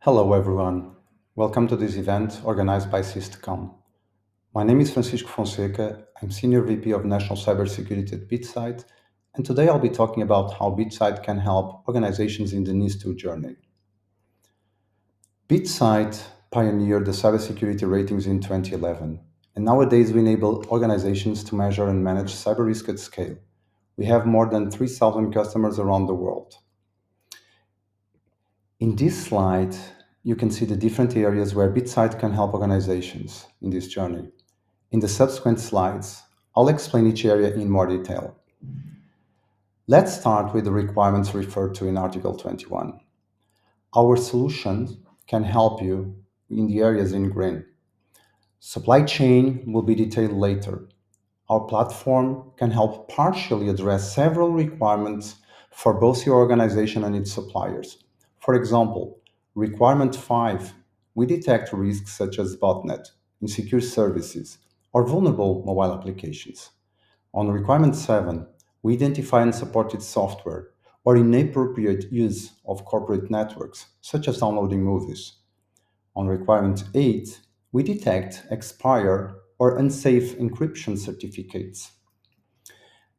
Hello, everyone. Welcome to this event organized by Systcom. My name is Francisco Fonseca. I'm Senior VP of National Cybersecurity at BitSight, and today I'll be talking about how BitSight can help organizations in the NIS2 journey. BitSight pioneered the cybersecurity ratings in 2011, and nowadays we enable organizations to measure and manage cyber risk at scale. We have more than 3,000 customers around the world. In this slide, you can see the different areas where BitSight can help organizations in this journey. In the subsequent slides, I'll explain each area in more detail. Let's start with the requirements referred to in Article 21. Our solution can help you in the areas in green. Supply chain will be detailed later. Our platform can help partially address several requirements for both your organization and its suppliers. For example, requirement 5, we detect risks such as botnet, insecure services, or vulnerable mobile applications. On requirement 7, we identify unsupported software or inappropriate use of corporate networks, such as downloading movies. On requirement 8, we detect expired or unsafe encryption certificates.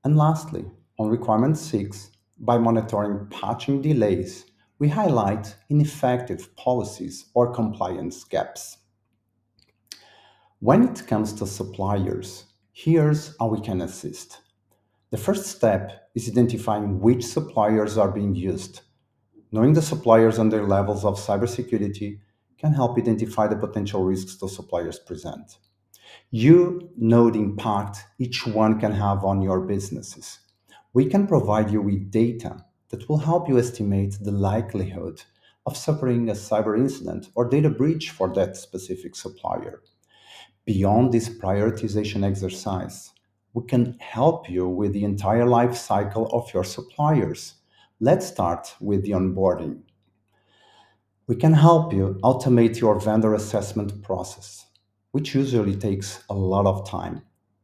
And lastly, on requirement 6, by monitoring patching delays, we highlight ineffective policies or compliance gaps. When it comes to suppliers, here's how we can assist. The first step is identifying which suppliers are being used. Knowing the suppliers and their levels of cybersecurity can help identify the potential risks those suppliers present. You know the impact each one can have on your businesses. We can provide you with data that will help you estimate the likelihood of suffering a cyber incident or data breach for that specific supplier. Beyond this prioritization exercise, we can help you with the entire life cycle of your suppliers. Let's start with the onboarding. We can help you automate your vendor assessment process, which usually takes a lot of time.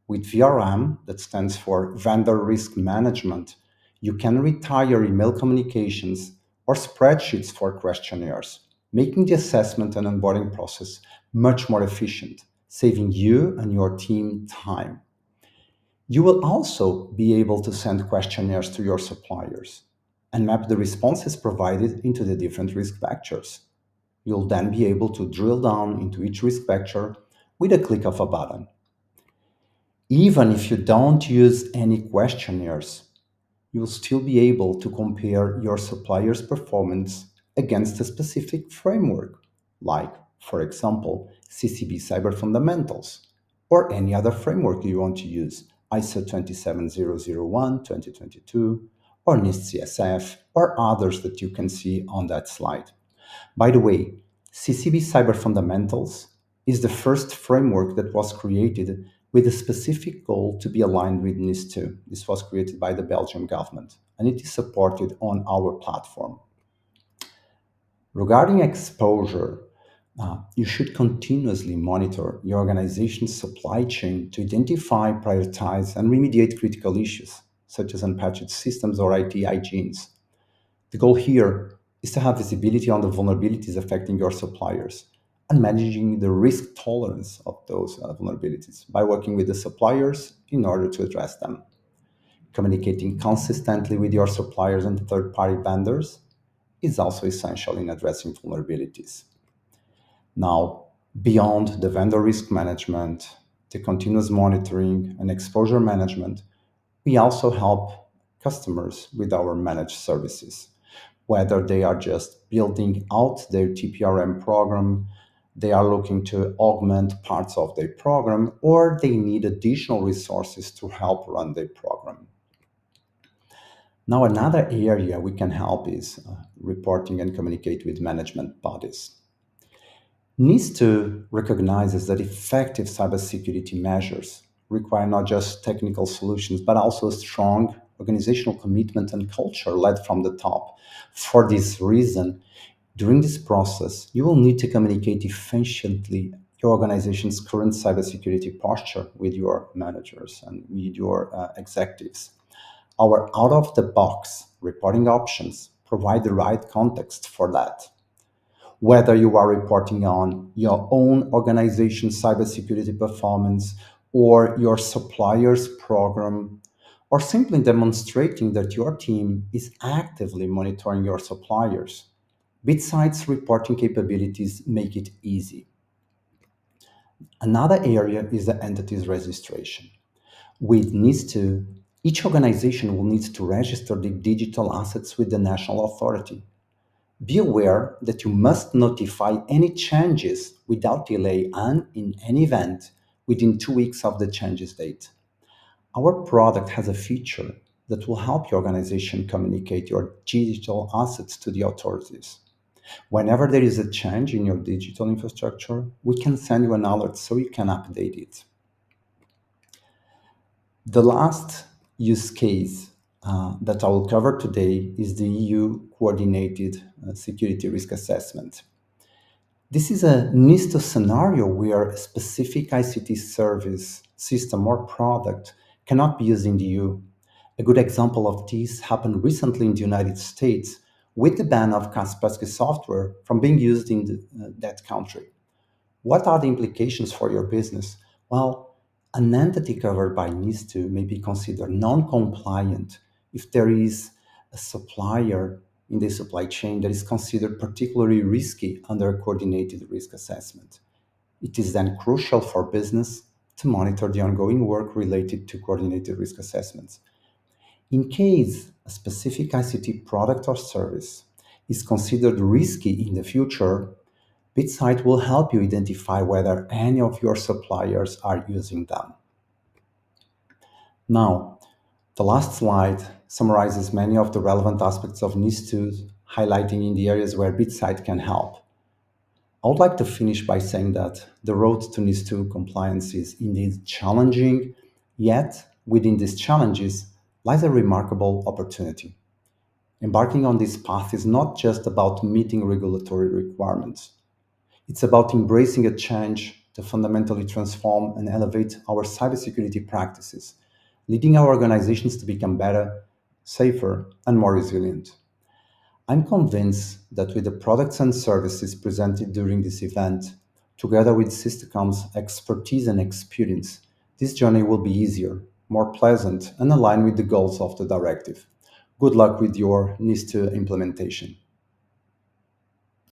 With VRM, that stands for Vendor Risk Management, you can retire email communications or spreadsheets for questionnaires, making the assessment and onboarding process much more efficient, saving you and your team time. You will also be able to send questionnaires to your suppliers and map the responses provided into the different risk vectors. You'll then be able to drill down into each risk vector with a click of a button. Even if you don't use any questionnaires, you'll still be able to compare your supplier's performance against a specific framework, like, for example, CCB Cyber Fundamentals, or any other framework you want to use, ISO 27001 2022, or NIST CSF, or others that you can see on that slide. By the way, CCB Cyber Fundamentals is the first framework that was created with a specific goal to be aligned with NIS2. This was created by the Belgian government, and it is supported on our platform. Regarding exposure, you should continuously monitor your organization's supply chain to identify, prioritize, and remediate critical issues, such as unpatched systems or IT hygienes. The goal here is to have visibility on the vulnerabilities affecting your suppliers and managing the risk tolerance of those vulnerabilities by working with the suppliers in order to address them. Communicating consistently with your suppliers and third-party vendors is also essential in addressing vulnerabilities. Now, beyond the vendor risk management, the continuous monitoring, and exposure management, we also help customers with our managed services. Whether they are just building out their TPRM program, they are looking to augment parts of their program, or they need additional resources to help run their program. Now, another area we can help is reporting and communicate with management bodies. NIS2 recognizes that effective cybersecurity measures require not just technical solutions, but also a strong organizational commitment and culture led from the top. For this reason, during this process, you will need to communicate efficiently your organization's current cybersecurity posture with your managers and with your executives. Our out-of-the-box reporting options provide the right context for that. Whether you are reporting on your own organization's cybersecurity performance or your supplier's program, or simply demonstrating that your team is actively monitoring your suppliers, BitSight's reporting capabilities make it easy. Another area is the entity's registration. With NIS2, each organization will need to register the digital assets with the national authority. Be aware that you must notify any changes without delay and, in any event, within 2 weeks of the changes date. Our product has a feature that will help your organization communicate your digital assets to the authorities. Whenever there is a change in your digital infrastructure, we can send you an alert so you can update it. The last use case that I will cover today is the EU coordinated security risk assessment. This is a NIST scenario where a specific ICT service, system, or product cannot be used in the EU. A good example of this happened recently in the United States with the ban of Kaspersky software from being used in that country. What are the implications for your business? Well, an entity covered by NIS2 may be considered non-compliant if there is a supplier in the supply chain that is considered particularly risky under a coordinated risk assessment. It is then crucial for business to monitor the ongoing work related to coordinated risk assessments. In case a specific ICT product or service is considered risky in the future, BitSight will help you identify whether any of your suppliers are using them. Now, the last slide summarizes many of the relevant aspects of NIS2, highlighting in the areas where BitSight can help. I would like to finish by saying that the road to NIS2 compliance is indeed challenging, yet within these challenges lies a remarkable opportunity. Embarking on this path is not just about meeting regulatory requirements. It's about embracing a change to fundamentally transform and elevate our cybersecurity practices, leading our organizations to become better, safer, and more resilient. I'm convinced that with the products and services presented during this event, together with System's expertise and experience, this journey will be easier, more pleasant, and aligned with the goals of the directive. Good luck with your NIS2 implementation.